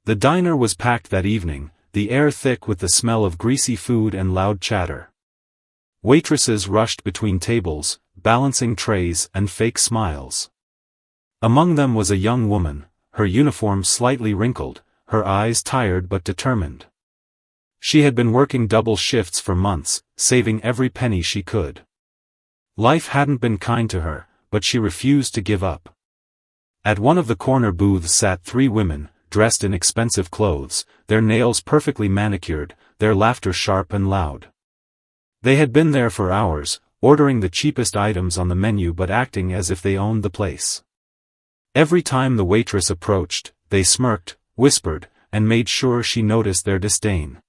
The diner was packed that evening, the air thick with the smell of greasy food and loud chatter. Waitresses rushed between tables, balancing trays and fake smiles. Among them was a young woman, her uniform slightly wrinkled, her eyes tired but determined. She had been working double shifts for months, saving every penny she could. Life hadn't been kind to her, but she refused to give up. At one of the corner booths sat 3 women, dressed in expensive clothes, their nails perfectly manicured, their laughter sharp and loud. They had been there for hours, ordering the cheapest items on the menu but acting as if they owned the place. Every time the waitress approached, they smirked, whispered, and made sure she noticed their disdain.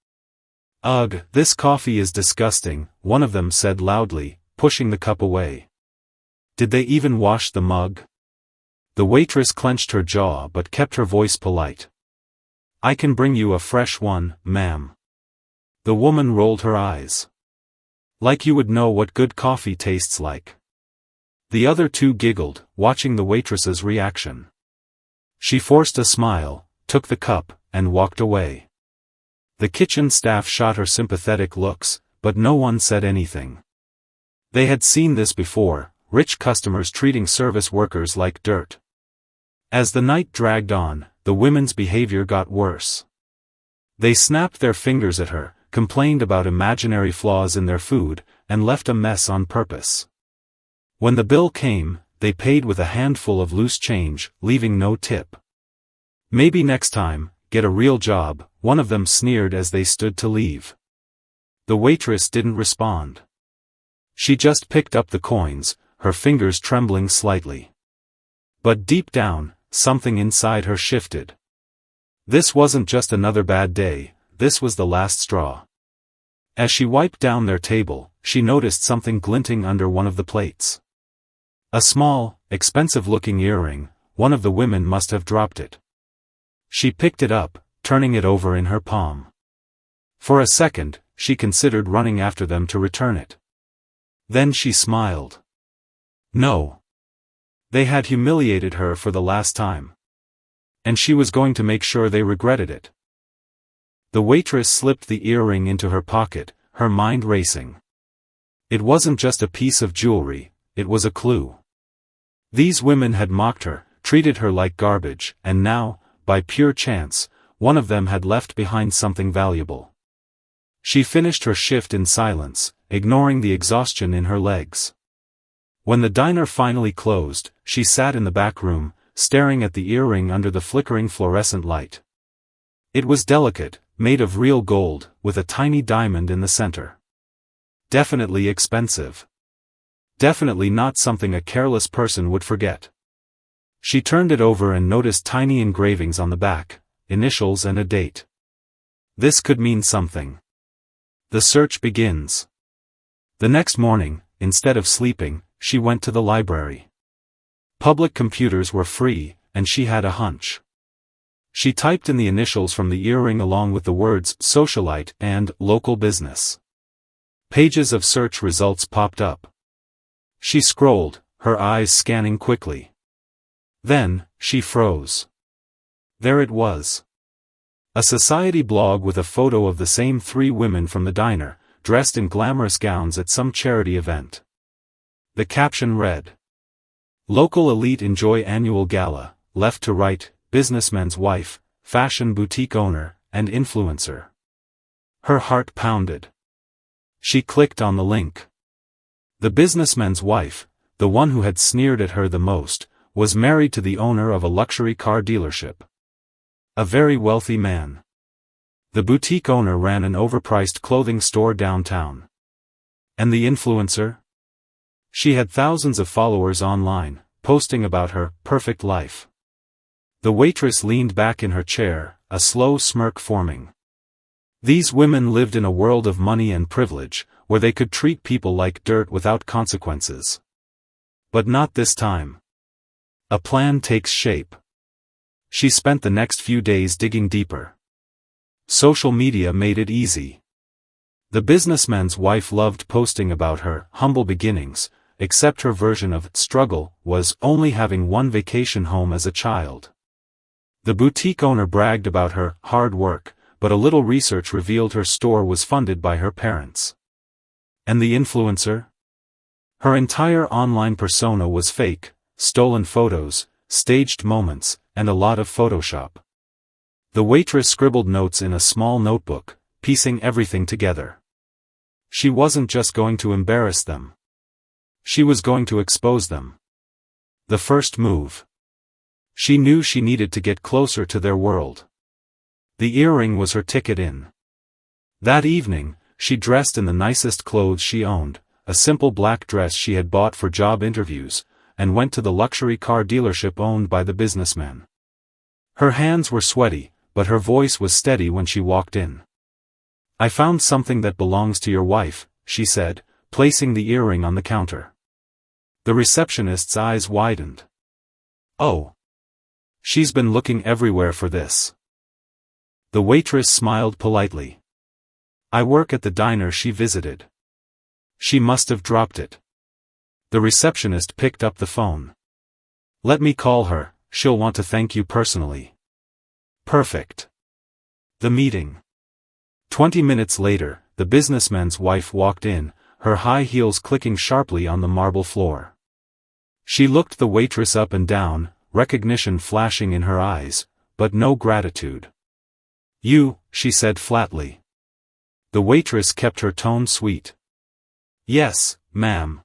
"Ugh, this coffee is disgusting," one of them said loudly, pushing the cup away. "Did they even wash the mug?" The waitress clenched her jaw but kept her voice polite. "I can bring you a fresh one, ma'am." The woman rolled her eyes. "Like you would know what good coffee tastes like." The other 2 giggled, watching the waitress's reaction. She forced a smile, took the cup, and walked away. The kitchen staff shot her sympathetic looks, but no one said anything. They had seen this before, rich customers treating service workers like dirt. As the night dragged on, the women's behavior got worse. They snapped their fingers at her, complained about imaginary flaws in their food, and left a mess on purpose. When the bill came, they paid with a handful of loose change, leaving no tip. "Maybe next time, get a real job," one of them sneered as they stood to leave. The waitress didn't respond. She just picked up the coins, her fingers trembling slightly. But deep down, something inside her shifted. This wasn't just another bad day, this was the last straw. As she wiped down their table, she noticed something glinting under one of the plates. A small, expensive-looking earring. One of the women must have dropped it. She picked it up, turning it over in her palm. For a second, she considered running after them to return it. Then she smiled. No. They had humiliated her for the last time. And she was going to make sure they regretted it. The waitress slipped the earring into her pocket, her mind racing. It wasn't just a piece of jewelry, it was a clue. These women had mocked her, treated her like garbage, and now, by pure chance, one of them had left behind something valuable. She finished her shift in silence, ignoring the exhaustion in her legs. When the diner finally closed, she sat in the back room, staring at the earring under the flickering fluorescent light. It was delicate, made of real gold, with a tiny diamond in the center. Definitely expensive. Definitely not something a careless person would forget. She turned it over and noticed tiny engravings on the back, initials and a date. This could mean something. The search begins. The next morning, instead of sleeping, she went to the library. Public computers were free, and she had a hunch. She typed in the initials from the earring along with the words socialite and local business. Pages of search results popped up. She scrolled, her eyes scanning quickly. Then, she froze. There it was. A society blog with a photo of the same 3 women from the diner, dressed in glamorous gowns at some charity event. The caption read, "Local elite enjoy annual gala, left to right, businessman's wife, fashion boutique owner, and influencer." Her heart pounded. She clicked on the link. The businessman's wife, the one who had sneered at her the most, was married to the owner of a luxury car dealership. A very wealthy man. The boutique owner ran an overpriced clothing store downtown. And the influencer? She had thousands of followers online, posting about her perfect life. The waitress leaned back in her chair, a slow smirk forming. These women lived in a world of money and privilege, where they could treat people like dirt without consequences. But not this time. A plan takes shape. She spent the next few days digging deeper. Social media made it easy. The businessman's wife loved posting about her humble beginnings, except her version of struggle was only having one vacation home as a child. The boutique owner bragged about her hard work, but a little research revealed her store was funded by her parents. And the influencer? Her entire online persona was fake, stolen photos, staged moments, and a lot of Photoshop. The waitress scribbled notes in a small notebook, piecing everything together. She wasn't just going to embarrass them. She was going to expose them. The first move. She knew she needed to get closer to their world. The earring was her ticket in. That evening, she dressed in the nicest clothes she owned, a simple black dress she had bought for job interviews, and went to the luxury car dealership owned by the businessman. Her hands were sweaty, but her voice was steady when she walked in. "I found something that belongs to your wife," she said, placing the earring on the counter. The receptionist's eyes widened. "Oh. She's been looking everywhere for this." The waitress smiled politely. "I work at the diner she visited. She must have dropped it." The receptionist picked up the phone. "Let me call her, she'll want to thank you personally." Perfect. The meeting. 20 minutes later, the businessman's wife walked in, her high heels clicking sharply on the marble floor. She looked the waitress up and down, recognition flashing in her eyes, but no gratitude. "You," she said flatly. The waitress kept her tone sweet. "Yes, ma'am.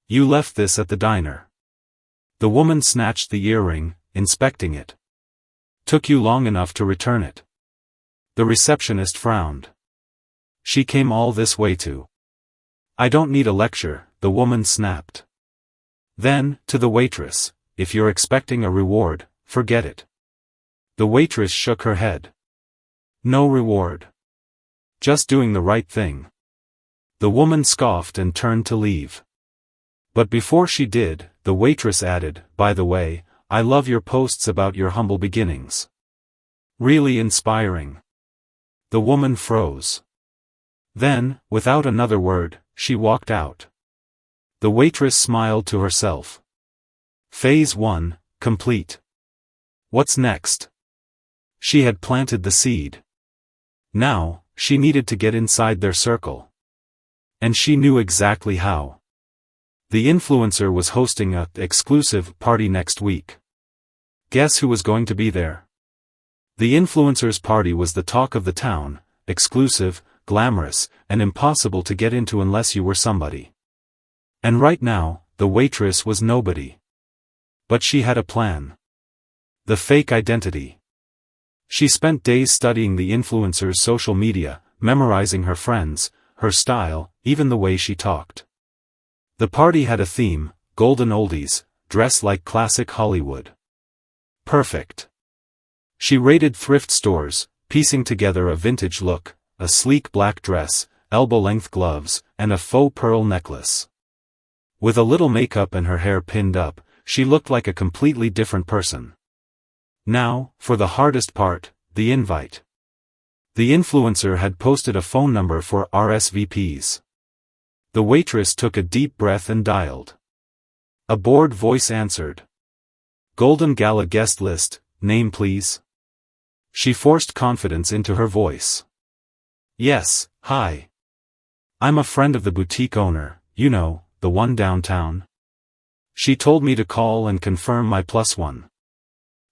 You left this at the diner." The woman snatched the earring, inspecting it. "Took you long enough to return it." The receptionist frowned. "She came all this way to—" "I don't need a lecture," the woman snapped. Then, to the waitress, "If you're expecting a reward, forget it." The waitress shook her head. "No reward. Just doing the right thing." The woman scoffed and turned to leave. But before she did, the waitress added, "By the way, I love your posts about your humble beginnings. Really inspiring." The woman froze. Then, without another word, she walked out. The waitress smiled to herself. Phase 1, complete. What's next? She had planted the seed. Now, she needed to get inside their circle. And she knew exactly how. The influencer was hosting an exclusive party next week. Guess who was going to be there? The influencer's party was the talk of the town, exclusive, glamorous, and impossible to get into unless you were somebody. And right now, the waitress was nobody. But she had a plan. The fake identity. She spent days studying the influencer's social media, memorizing her friends, her style, even the way she talked. The party had a theme, golden oldies, dress like classic Hollywood. Perfect. She raided thrift stores, piecing together a vintage look, a sleek black dress, elbow-length gloves, and a faux pearl necklace. With a little makeup and her hair pinned up, she looked like a completely different person. Now, for the hardest part, the invite. The influencer had posted a phone number for RSVPs. The waitress took a deep breath and dialed. A bored voice answered. "Golden Gala guest list, name please." She forced confidence into her voice. "Yes, hi. I'm a friend of the boutique owner, you know, the one downtown. She told me to call and confirm my +1.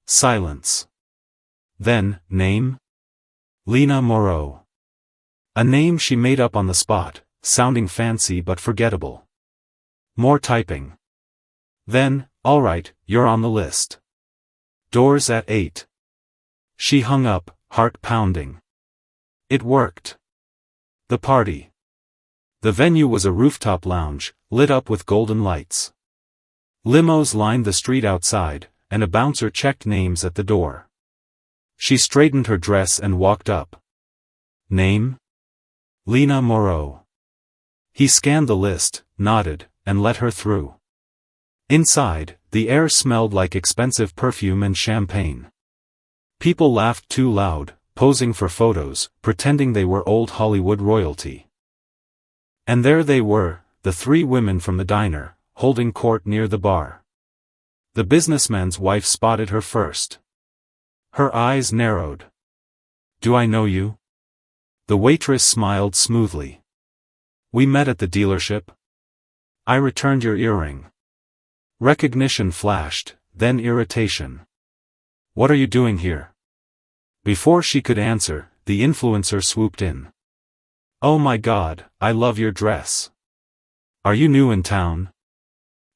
Silence. Then, name? Lena Moreau. A name she made up on the spot, sounding fancy but forgettable. More typing. Then, "Alright, you're on the list. Doors at 8. She hung up, heart pounding. It worked. The party. The venue was a rooftop lounge, lit up with golden lights. Limos lined the street outside, and a bouncer checked names at the door. She straightened her dress and walked up. Name? Lena Moreau. He scanned the list, nodded, and let her through. Inside, the air smelled like expensive perfume and champagne. People laughed too loud, posing for photos, pretending they were old Hollywood royalty. And there they were, the three women from the diner, holding court near the bar. The businessman's wife spotted her first. Her eyes narrowed. Do I know you? The waitress smiled smoothly. We met at the dealership. I returned your earring. Recognition flashed, then irritation. What are you doing here? Before she could answer, the influencer swooped in. Oh my God, I love your dress. Are you new in town?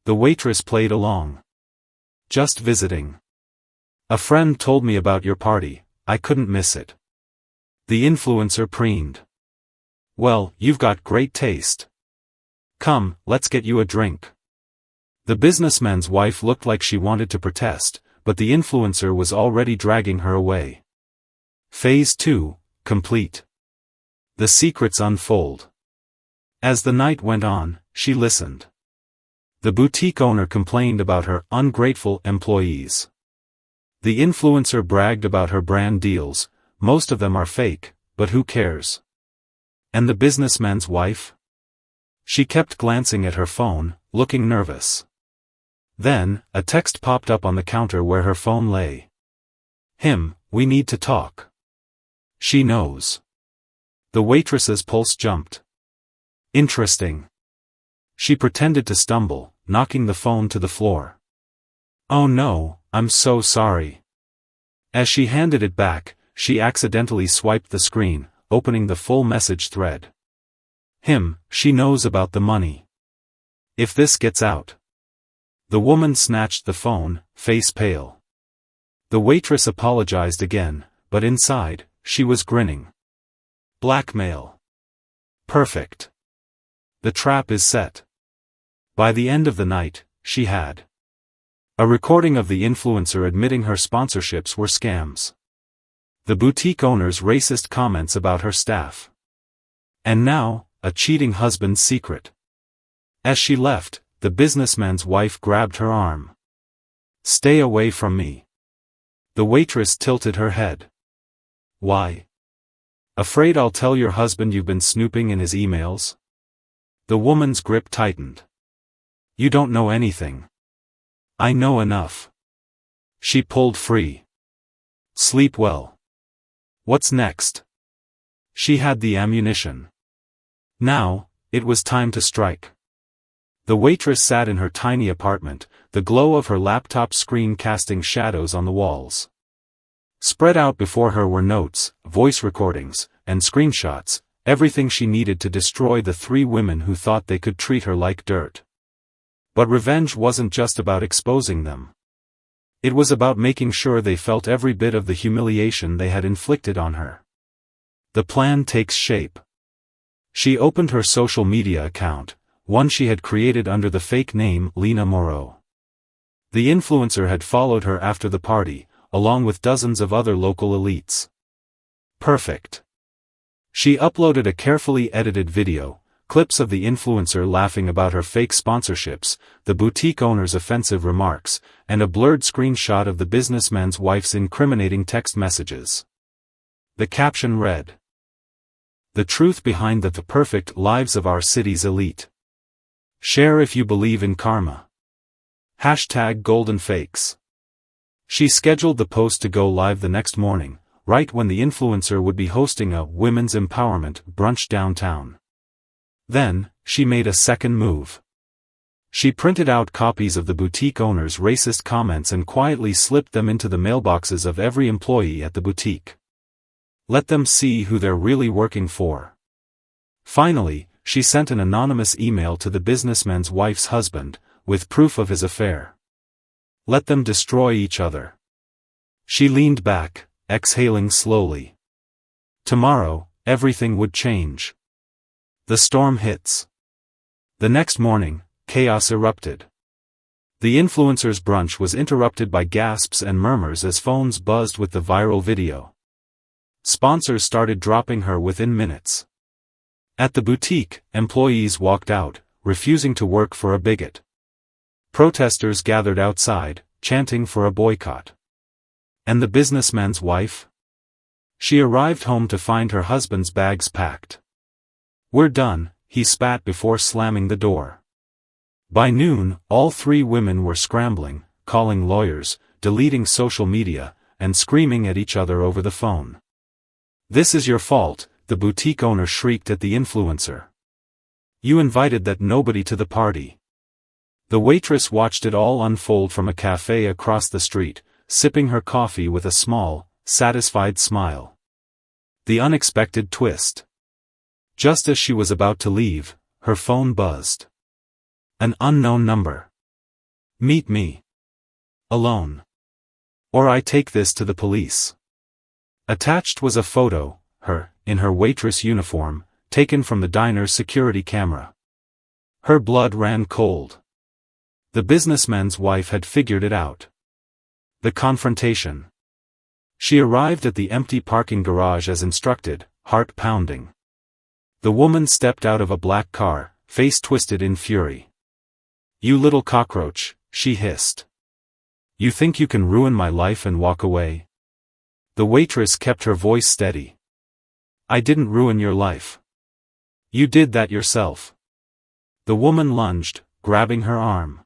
The waitress played along. Just visiting. A friend told me about your party, I couldn't miss it. The influencer preened. Well, you've got great taste. Come, let's get you a drink. The businessman's wife looked like she wanted to protest, but the influencer was already dragging her away. Phase 2, complete. The secrets unfold. As the night went on, she listened. The boutique owner complained about her ungrateful employees. The influencer bragged about her brand deals, most of them are fake, but who cares? And the businessman's wife? She kept glancing at her phone, looking nervous. Then, a text popped up on the counter where her phone lay. We need to talk. She knows. The waitress's pulse jumped. Interesting. She pretended to stumble, knocking the phone to the floor. Oh no, I'm so sorry. As she handed it back, she accidentally swiped the screen, opening the full message thread. She knows about the money. If this gets out. The woman snatched the phone, face pale. The waitress apologized again, but inside, she was grinning. Blackmail. Perfect. The trap is set. By the end of the night, she had a recording of the influencer admitting her sponsorships were scams. The boutique owner's racist comments about her staff. And now, a cheating husband's secret. As she left, the businessman's wife grabbed her arm. Stay away from me. The waitress tilted her head. Why? Afraid I'll tell your husband you've been snooping in his emails? The woman's grip tightened. You don't know anything. I know enough. She pulled free. Sleep well. What's next? She had the ammunition. Now, it was time to strike. The waitress sat in her tiny apartment, the glow of her laptop screen casting shadows on the walls. Spread out before her were notes, voice recordings, and screenshots, everything she needed to destroy the 3 women who thought they could treat her like dirt. But revenge wasn't just about exposing them. It was about making sure they felt every bit of the humiliation they had inflicted on her. The plan takes shape. She opened her social media account, one she had created under the fake name Lena Moreau. The influencer had followed her after the party, along with dozens of other local elites. Perfect. She uploaded a carefully edited video, clips of the influencer laughing about her fake sponsorships, the boutique owner's offensive remarks, and a blurred screenshot of the businessman's wife's incriminating text messages. The caption read, "The truth behind the perfect lives of our city's elite. Share if you believe in karma. #GoldenFakes." She scheduled the post to go live the next morning, right when the influencer would be hosting a women's empowerment brunch downtown. Then, she made a second move. She printed out copies of the boutique owner's racist comments and quietly slipped them into the mailboxes of every employee at the boutique. Let them see who they're really working for. Finally, she sent an anonymous email to the businessman's wife's husband, with proof of his affair. Let them destroy each other. She leaned back, exhaling slowly. Tomorrow, everything would change. The storm hits. The next morning, chaos erupted. The influencer's brunch was interrupted by gasps and murmurs as phones buzzed with the viral video. Sponsors started dropping her within minutes. At the boutique, employees walked out, refusing to work for a bigot. Protesters gathered outside, chanting for a boycott. And the businessman's wife? She arrived home to find her husband's bags packed. "We're done," he spat before slamming the door. By noon, all 3 women were scrambling, calling lawyers, deleting social media, and screaming at each other over the phone. "This is your fault," the boutique owner shrieked at the influencer. "You invited that nobody to the party." The waitress watched it all unfold from a cafe across the street, sipping her coffee with a small, satisfied smile. The unexpected twist. Just as she was about to leave, her phone buzzed. An unknown number. "Meet me. Alone. Or I take this to the police." Attached was a photo, her, in her waitress uniform, taken from the diner's security camera. Her blood ran cold. The businessman's wife had figured it out. The confrontation. She arrived at the empty parking garage as instructed, heart pounding. The woman stepped out of a black car, face twisted in fury. "You little cockroach," she hissed. "You think you can ruin my life and walk away?" The waitress kept her voice steady. "I didn't ruin your life. You did that yourself." The woman lunged, grabbing her arm.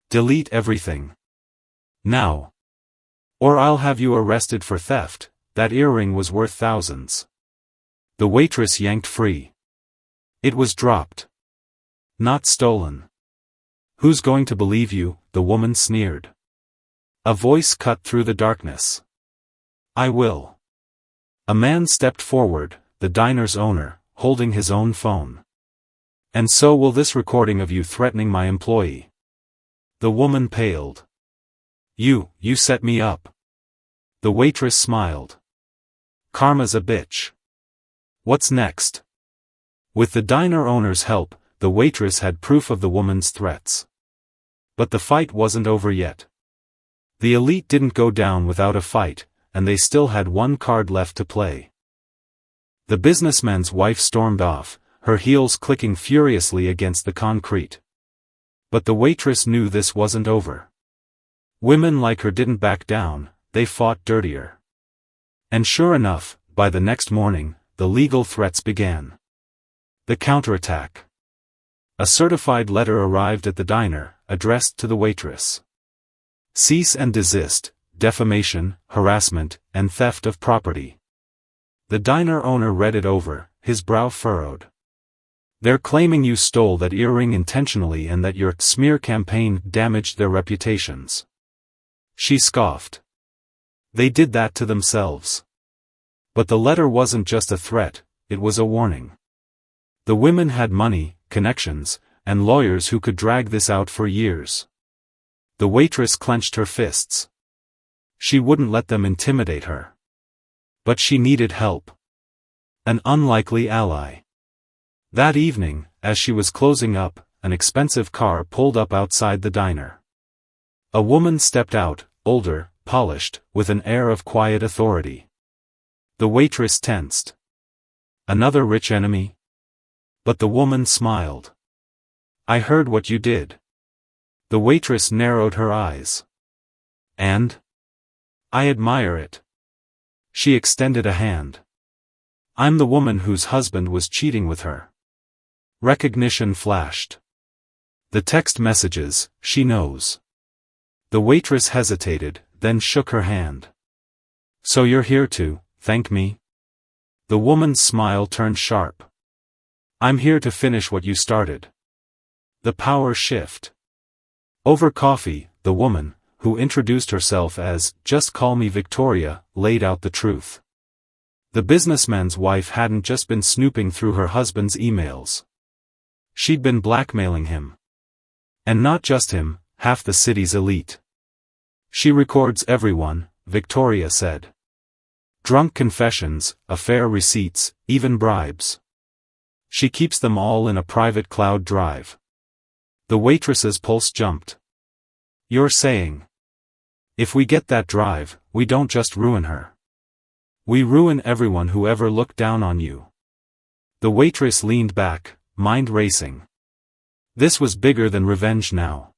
"Delete everything. Now. Or I'll have you arrested for theft. That earring was worth thousands." The waitress yanked free. It was dropped. Not stolen. "Who's going to believe you?" the woman sneered. A voice cut through the darkness. "I will." A man stepped forward, the diner's owner, holding his own phone. "And so will this recording of you threatening my employee." The woman paled. You set me up." The waitress smiled. "Karma's a bitch. What's next?" With the diner owner's help, the waitress had proof of the woman's threats. But the fight wasn't over yet. The elite didn't go down without a fight, and they still had one card left to play. The businessman's wife stormed off, her heels clicking furiously against the concrete. But the waitress knew this wasn't over. Women like her didn't back down, they fought dirtier. And sure enough, by the next morning, the legal threats began. The counterattack. A certified letter arrived at the diner, addressed to the waitress. Cease and desist, defamation, harassment, and theft of property. The diner owner read it over, his brow furrowed. "They're claiming you stole that earring intentionally and that your smear campaign damaged their reputations." She scoffed. "They did that to themselves." But the letter wasn't just a threat, it was a warning. The women had money, connections, and lawyers who could drag this out for years. The waitress clenched her fists. She wouldn't let them intimidate her. But she needed help. An unlikely ally. That evening, as she was closing up, an expensive car pulled up outside the diner. A woman stepped out, older, polished, with an air of quiet authority. The waitress tensed. Another rich enemy? But the woman smiled. "I heard what you did." The waitress narrowed her eyes. "And? I admire it." She extended a hand. "I'm the woman whose husband was cheating with her." Recognition flashed. "The text messages, she knows." The waitress hesitated, then shook her hand. "So you're here to thank me?" The woman's smile turned sharp. "I'm here to finish what you started." The power shift. Over coffee, the woman, who introduced herself as, "Just call me Victoria," laid out the truth. The businessman's wife hadn't just been snooping through her husband's emails. She'd been blackmailing him. And not just him, half the city's elite. "She records everyone," Victoria said. "Drunk confessions, affair receipts, even bribes. She keeps them all in a private cloud drive." The waitress's pulse jumped. "You're saying, if we get that drive, we don't just ruin her. We ruin everyone who ever looked down on you." The waitress leaned back, mind racing. This was bigger than revenge now.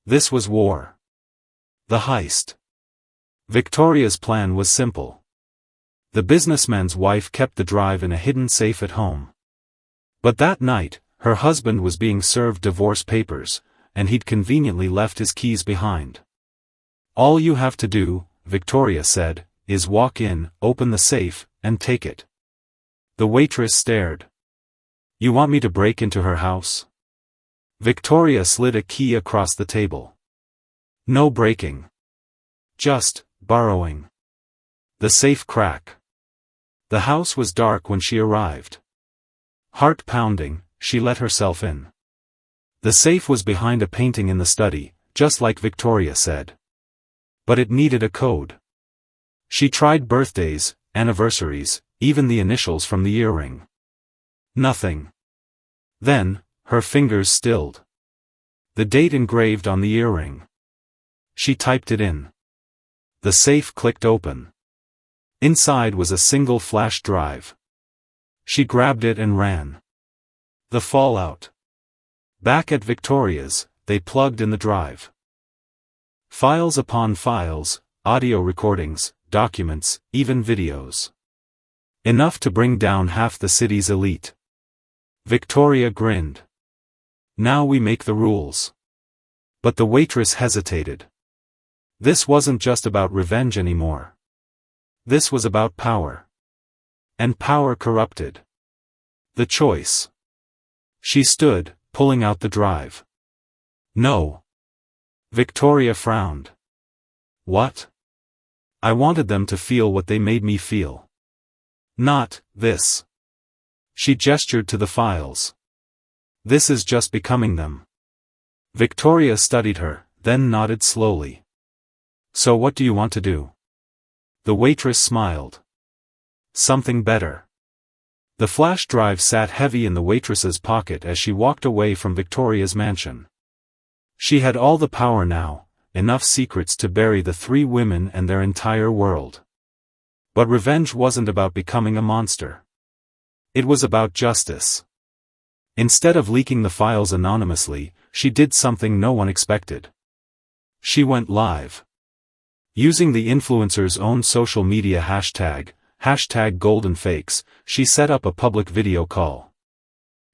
This was war. The heist. Victoria's plan was simple. The businessman's wife kept the drive in a hidden safe at home. But that night, her husband was being served divorce papers, and he'd conveniently left his keys behind. "All you have to do," Victoria said, is walk in, open the safe, and take it. The waitress stared. You want me to break into her house? Victoria slid a key across the table. No breaking. Just borrowing. The safe crack. The house was dark when she arrived. Heart pounding, she let herself in. The safe was behind a painting in the study, just like Victoria said. But it needed a code. She tried birthdays, anniversaries, even the initials from the earring. Nothing. Then, her fingers stilled. The date engraved on the earring. She typed it in. The safe clicked open. Inside was a single flash drive. She grabbed it and ran. The fallout. Back at Victoria's, they plugged in the drive. Files upon files, audio recordings, documents, even videos. Enough to bring down half the city's elite. Victoria grinned. Now we make the rules. But the waitress hesitated. This wasn't just about revenge anymore. This was about power. And power corrupted. The choice. She stood, pulling out the drive. No. Victoria frowned. What? I wanted them to feel what they made me feel. Not this. She gestured to the files. This is just becoming them. Victoria studied her, then nodded slowly. So what do you want to do? The waitress smiled. Something better. The flash drive sat heavy in the waitress's pocket as she walked away from Victoria's mansion. She had all the power now, enough secrets to bury the three women and their entire world. But revenge wasn't about becoming a monster. It was about justice. Instead of leaking the files anonymously, she did something no one expected. She went live. Using the influencer's own social media hashtag #GoldenFakes, she set up a public video call.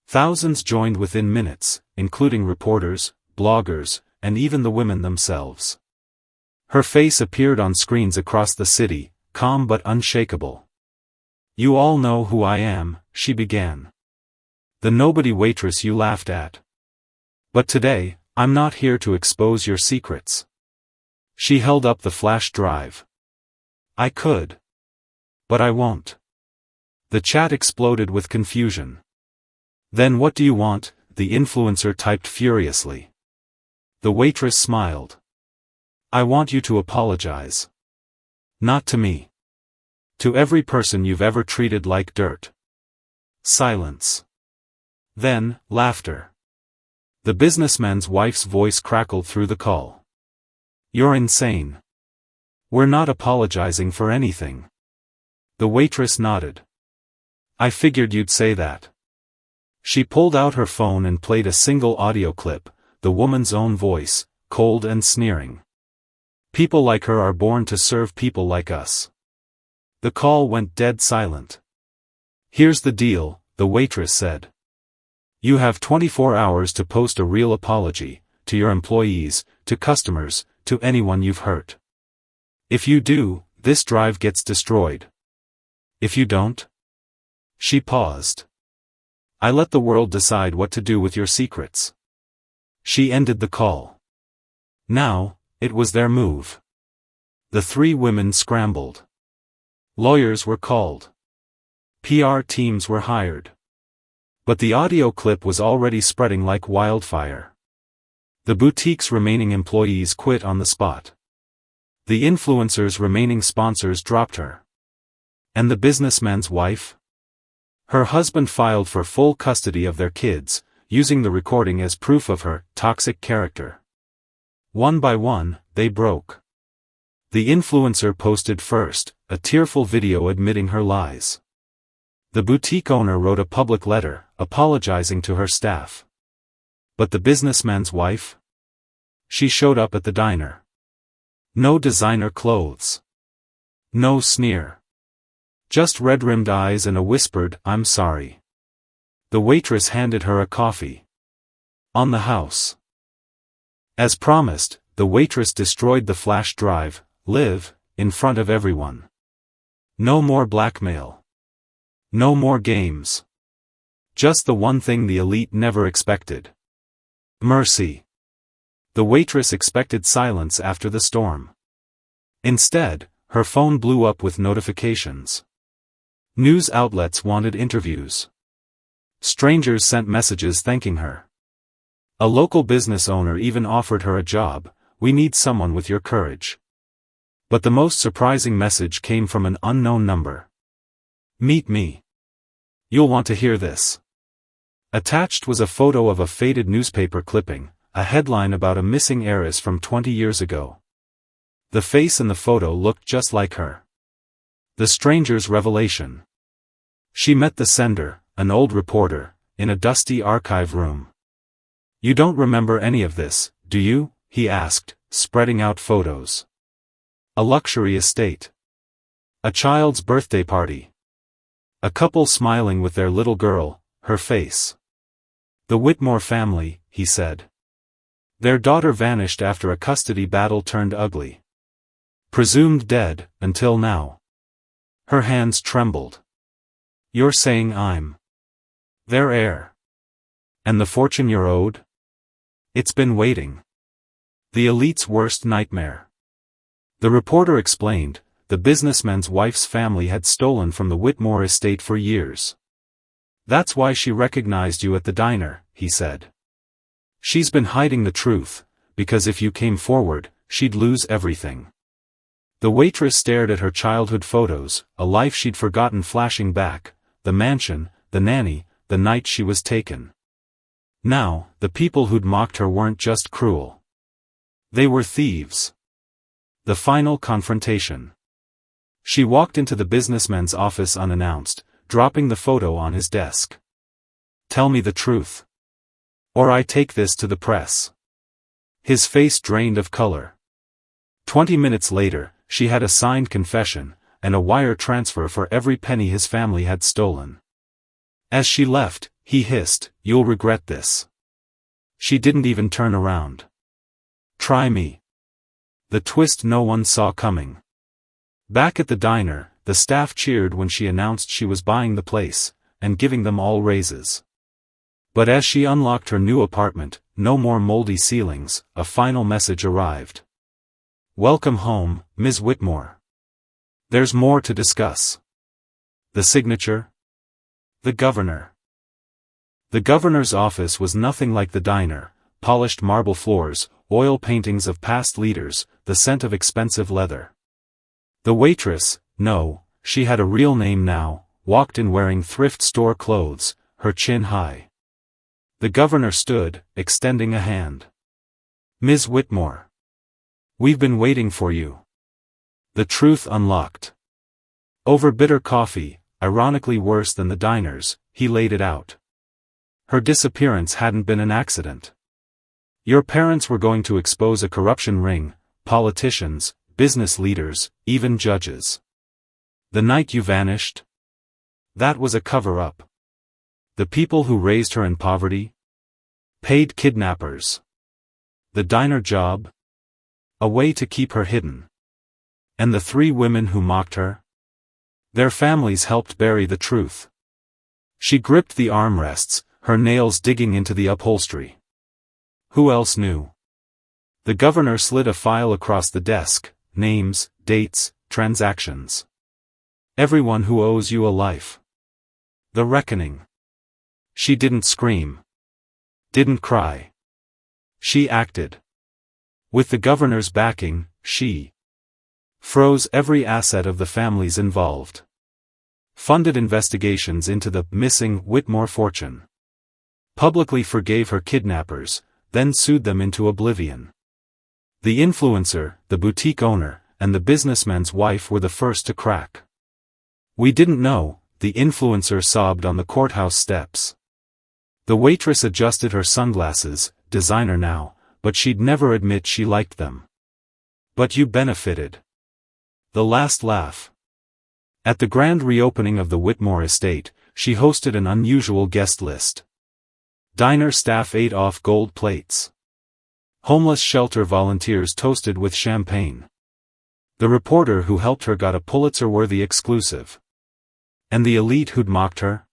Thousands joined within minutes, including reporters, bloggers, and even the women themselves. Her face appeared on screens across the city, calm but unshakable. You all know who I am, she began. The nobody waitress you laughed at. But today, I'm not here to expose your secrets. She held up the flash drive. I could. But I won't. The chat exploded with confusion. Then what do you want? The influencer typed furiously. The waitress smiled. I want you to apologize. Not to me. To every person you've ever treated like dirt. Silence. Then, laughter. The businessman's wife's voice crackled through the call. You're insane. We're not apologizing for anything. The waitress nodded. I figured you'd say that. She pulled out her phone and played a single audio clip, the woman's own voice, cold and sneering. People like her are born to serve people like us. The call went dead silent. Here's the deal, the waitress said. You have 24 hours to post a real apology, to your employees, to customers, to anyone you've hurt. If you do, this drive gets destroyed. If you don't? She paused. I let the world decide what to do with your secrets. She ended the call. Now, it was their move. The three women scrambled. Lawyers were called. PR teams were hired. But the audio clip was already spreading like wildfire. The boutique's remaining employees quit on the spot. The influencer's remaining sponsors dropped her. And the businessman's wife? Her husband filed for full custody of their kids, using the recording as proof of her toxic character. One by one, they broke. The influencer posted first, a tearful video admitting her lies. The boutique owner wrote a public letter, apologizing to her staff. But the businessman's wife? She showed up at the diner. No designer clothes. No sneer. Just red-rimmed eyes and a whispered, I'm sorry. The waitress handed her a coffee. On the house. As promised, the waitress destroyed the flash drive. Live, in front of everyone. No more blackmail. No more games. Just the one thing the elite never expected. Mercy. The waitress expected silence after the storm. Instead, her phone blew up with notifications. News outlets wanted interviews. Strangers sent messages thanking her. A local business owner even offered her a job. "We need someone with your courage." But the most surprising message came from an unknown number. "Meet me. You'll want to hear this." Attached was a photo of a faded newspaper clipping, a headline about a missing heiress from 20 years ago. The face in the photo looked just like her. The stranger's revelation. She met the sender, an old reporter, in a dusty archive room. "You don't remember any of this, do you?" he asked, spreading out photos. A luxury estate. A child's birthday party. A couple smiling with their little girl, her face. "The Whitmore family," he said. "Their daughter vanished after a custody battle turned ugly. Presumed dead, until now." Her hands trembled. "You're saying I'm their heir? And the fortune you're owed? It's been waiting. The elite's worst nightmare." The reporter explained, the businessman's wife's family had stolen from the Whitmore estate for years. "That's why she recognized you at the diner," he said. "She's been hiding the truth, because if you came forward, she'd lose everything." The waitress stared at her childhood photos, a life she'd forgotten flashing back, the mansion, the nanny, the night she was taken. Now, the people who'd mocked her weren't just cruel. They were thieves. The final confrontation. She walked into the businessman's office unannounced, dropping the photo on his desk. "Tell me the truth. Or I take this to the press." His face drained of color. 20 minutes later, she had a signed confession, and a wire transfer for every penny his family had stolen. As she left, he hissed, "You'll regret this." She didn't even turn around. "Try me." The twist no one saw coming. Back at the diner, the staff cheered when she announced she was buying the place, and giving them all raises. But as she unlocked her new apartment, no more moldy ceilings, a final message arrived. "Welcome home, Ms. Whitmore. There's more to discuss." The signature? The governor. The governor's office was nothing like the diner, polished marble floors, oil paintings of past leaders, the scent of expensive leather. The waitress, no, she had a real name now, walked in wearing thrift store clothes, her chin high. The governor stood, extending a hand. "Ms. Whitmore. We've been waiting for you." The truth unlocked. Over bitter coffee, ironically worse than the diner's, he laid it out. Her disappearance hadn't been an accident. Your parents were going to expose a corruption ring, politicians, business leaders, even judges. The night you vanished? That was a cover-up. The people who raised her in poverty? Paid kidnappers. The diner job? A way to keep her hidden. And the 3 women who mocked her? Their families helped bury the truth. She gripped the armrests, her nails digging into the upholstery. Who else knew? The governor slid a file across the desk, names, dates, transactions. Everyone who owes you a life. The reckoning. She didn't scream. Didn't cry. She acted. With the governor's backing, she froze every asset of the families involved. Funded investigations into the missing Whitmore fortune. Publicly forgave her kidnappers, then sued them into oblivion. The influencer, the boutique owner, and the businessman's wife were the first to crack. "We didn't know," the influencer sobbed on the courthouse steps. The waitress adjusted her sunglasses, designer now, but she'd never admit she liked them. "But you benefited." The last laugh. At the grand reopening of the Whitmore estate, she hosted an unusual guest list. Diner staff ate off gold plates. Homeless shelter volunteers toasted with champagne. The reporter who helped her got a Pulitzer-worthy exclusive. And the elite who'd mocked her?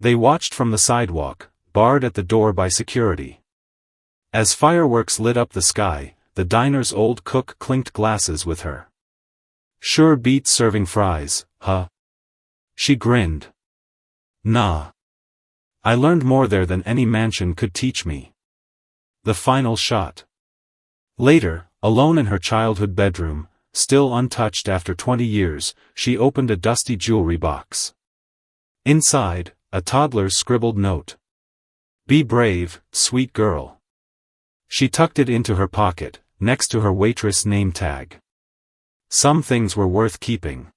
They watched from the sidewalk, barred at the door by security. As fireworks lit up the sky, the diner's old cook clinked glasses with her. Sure beats serving fries, huh? She grinned. Nah. I learned more there than any mansion could teach me. The final shot. Later, alone in her childhood bedroom, still untouched after 20 years, she opened a dusty jewelry box. Inside, a toddler's scribbled note. Be brave, sweet girl. She tucked it into her pocket, next to her Waitress name tag. Some things were worth keeping.